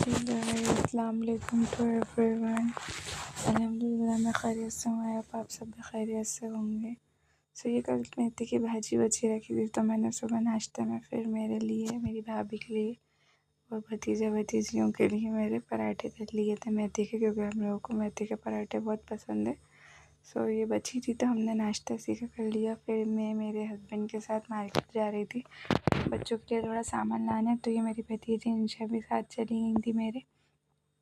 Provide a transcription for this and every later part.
अस्सलाम वालेकुम to everyone. अल्हम्दुलिल्लाह मैं खैरियत से हूँ, आप सब भी खैरियत से होंगे। ये कल मेथी की भाजी बची रखी थी, तो मैंने सुबह नाश्ते में फिर मेरे लिए, मेरी भाभी के लिए और भतीजा भतीजियों के लिए मेरे पराठे कर लिए थे मेथी के, क्योंकि हम लोगों को मेथी के पराठे बहुत पसंद है। ये बची थी तो हमने नाश्ता इसी का कर लिया। फिर मैं मेरे हस्बैंड के साथ मार्केट जा रही थी बच्चों के लिए थोड़ा सामान लाने, तो ये मेरी भतीजी इंशा भी साथ चली गई थी मेरे।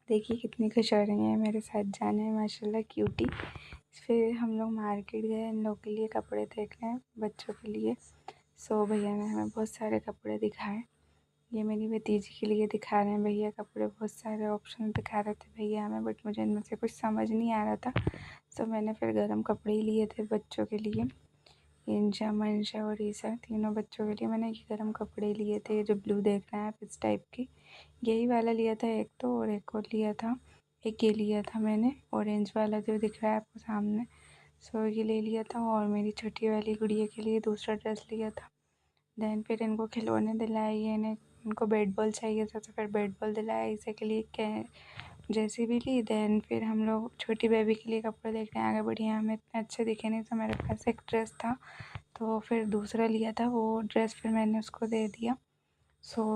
देखिए कितनी खुश हो रही है मेरे साथ जाने में, माशाल्लाह क्यूटी। फिर हम लोग मार्केट गए इन लोग के लिए कपड़े देखने बच्चों के लिए। भैया ने हमें बहुत सारे कपड़े दिखाए। ये मेरी भतीजी के लिए दिखा रहे हैं भैया कपड़े, बहुत सारे ऑप्शन दिखा रहे थे भैया हमें, बट मुझे इनमें से कुछ समझ नहीं आ रहा था। मैंने फिर गर्म कपड़े ही लिए थे बच्चों के लिए। इंशा मंशा और ईसा तीनों बच्चों के लिए मैंने ये गर्म कपड़े लिए थे, जो ब्लू देख रहे हैं आप इस टाइप की। यही वाला लिया था एक तो, और एक और लिया था, एक ये लिया था मैंने ऑरेंज वाला जो दिख रहा है आपको सामने। ये ले लिया था। और मेरी छोटी वाली गुड़िया के लिए दूसरा ड्रेस लिया था। देन फिर इनको खिलौने दिलाए, इनको बैट बॉल चाहिए था, तो फिर बैट बॉल दिलाया इसे के लिए जैसी भी ली। देन फिर हम लोग छोटी बेबी के लिए कपड़े देखने आगे बढ़े। हमें इतने अच्छे दिखे नहीं, तो मेरे पास एक ड्रेस था, तो फिर दूसरा लिया था वो ड्रेस, फिर मैंने उसको दे दिया।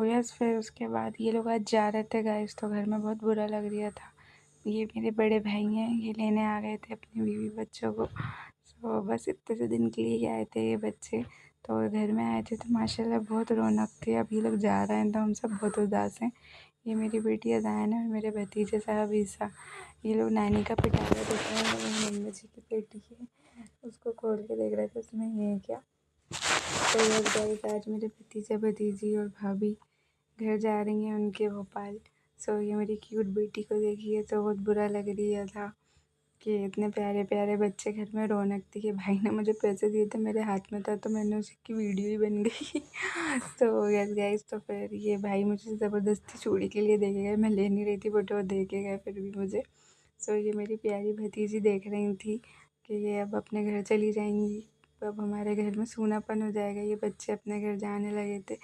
यस, फिर उसके बाद ये लोग आज जा रहे थे गाइस, तो घर में बहुत बुरा लग रहा था। ये मेरे बड़े भाई हैं, ये लेने आ गए थे अपनी बीवी बच्चों को। बस इतने से दिन के लिए आए थे ये बच्चे, तो घर में आए थे, तो माशाल्लाह बहुत रौनक थी। अब ये लोग जा रहे हैं तो हम सब बहुत उदास हैं। ये मेरी बेटी अज़ान है और मेरे भतीजे साहब ईसा। ये लोग नानी का पिटारा देख रहे हैं, वो मम्मी जी की बेटी है, उसको खोल के देख रहे थे उसमें है क्या। आज मेरे भतीजा भतीजी और भाभी घर जा रही हैं उनके भोपाल। ये मेरी क्यूट बेटी को देखिए, तो बहुत बुरा लग रहा था कि इतने प्यारे प्यारे बच्चे घर में, रौनक थी। कि भाई ने मुझे पैसे दिए थे, मेरे हाथ में था, तो मैंने उसकी वीडियो ही बन गई। यस गाइस, तो फिर ये भाई मुझे ज़बरदस्ती चूड़ी के लिए देके गए, मैं ले नहीं रही थी बट वो दे के गए फिर भी मुझे। ये मेरी प्यारी भतीजी देख रही थी कि ये अब अपने घर चली जाएंगी, अब हमारे घर में सूनापन हो जाएगा। ये बच्चे अपने घर जाने लगे थे।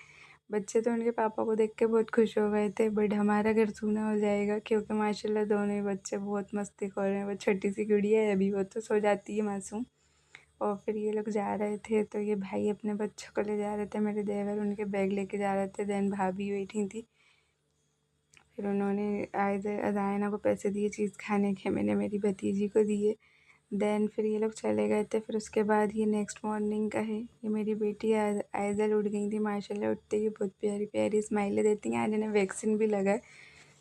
बच्चे तो उनके पापा को देख के बहुत खुश हो गए थे, बट हमारा घर सूना हो जाएगा, क्योंकि माशाल्लाह दोनों ही बच्चे बहुत मस्ती कर रहे हैं। वो छोटी सी गुड़िया है अभी, वो तो सो जाती है मासूम। और फिर ये लोग जा रहे थे, तो ये भाई अपने बच्चों को ले जा रहे थे, मेरे देवर उनके बैग लेके जा रहे थे। देन भाभी बैठी थी, फिर उन्होंने अजायना को पैसे दिए चीज़ खाने के, मैंने मेरी भतीजी को दिए। देन फिर ये लोग चले गए थे। फिर उसके बाद ये नेक्स्ट मॉर्निंग का है। ये मेरी बेटी आइज़ल उठ गई थी, माशाल्लाह उठते ही बहुत प्यारी प्यारी स्माइलें देती हैं। आज इन्हें वैक्सीन भी लगा है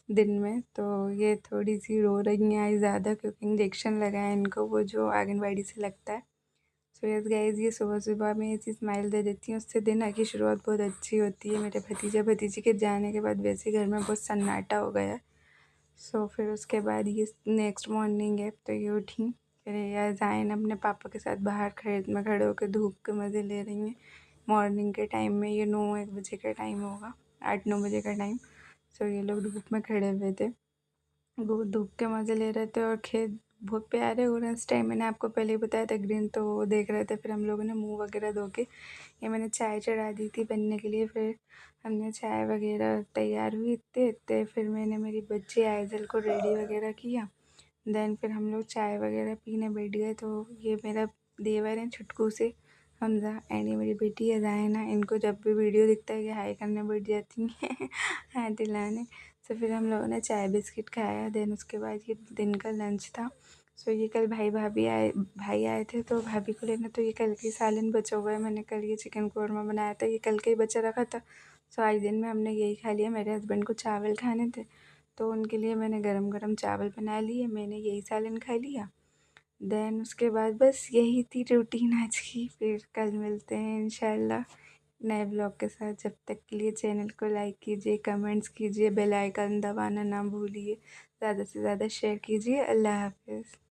दिन में, तो ये थोड़ी सी रो रही हैं आज ज़्यादा, क्योंकि इंजेक्शन लगा है इनको, वो जो आंगनबाड़ी से लगता है। यस गाइस, ये सुबह सुबह में ऐसी स्माइल दे देती हैं, उससे दिन की शुरुआत बहुत अच्छी होती है। मेरे भतीजा भतीजी के जाने के बाद वैसे घर में बहुत सन्नाटा हो गया। फिर उसके बाद ये नेक्स्ट मॉर्निंग है, तो ये उठी। फिर या जायन अपने पापा के साथ बाहर खेत में खड़े होकर धूप के मज़े ले रही हैं। मॉर्निंग के टाइम में ये 9-1 बजे का टाइम होगा, 8-9 बजे का टाइम। ये लोग धूप में खड़े हुए थे, वो धूप के मज़े ले रहे थे, और खेत बहुत प्यारे हो रहे हैं इस टाइम। मैंने आपको पहले ही बताया था ग्रीन, तो वो देख रहे थे। फिर हम लोगों ने मुँह वगैरह धो के, ये मैंने चाय चढ़ा दी थी बनने के लिए। फिर हमने चाय वगैरह तैयार हुई इतने इतने, फिर मैंने मेरी बच्ची आइज़ल को रेडी वगैरह किया। देन फिर हम लोग चाय वगैरह पीने बैठ गए। तो ये मेरा देवर है छुटकू से हमज़ा, एंड ये मेरी बेटी है जायना। इनको जब भी वीडियो दिखता है कि हाय करने बैठ जाती हैं हाथ दिलाने। फिर हम लोगों ने चाय बिस्किट खाया। देन उसके बाद ये दिन का लंच था। ये कल भाई आए थे, तो भाभी को लेना, तो ये कल के सालन बचा हुआ है। मैंने कल ये चिकन कौरमा बनाया था, ये कल का ही बचा रखा था। आज दिन में हमने यही खा लिया। मेरे हस्बैंड को चावल खाने थे, तो उनके लिए मैंने गरम गरम चावल बना लिए, मैंने यही सालन खा लिया। देन उसके बाद बस यही थी रूटीन आज की। फिर कल मिलते हैं इंशाल्लाह नए ब्लॉग के साथ। जब तक के लिए चैनल को लाइक कीजिए, कमेंट्स कीजिए, बेल आइकन दबाना ना भूलिए, ज़्यादा से ज़्यादा शेयर कीजिए। अल्लाह हाफ़िज़।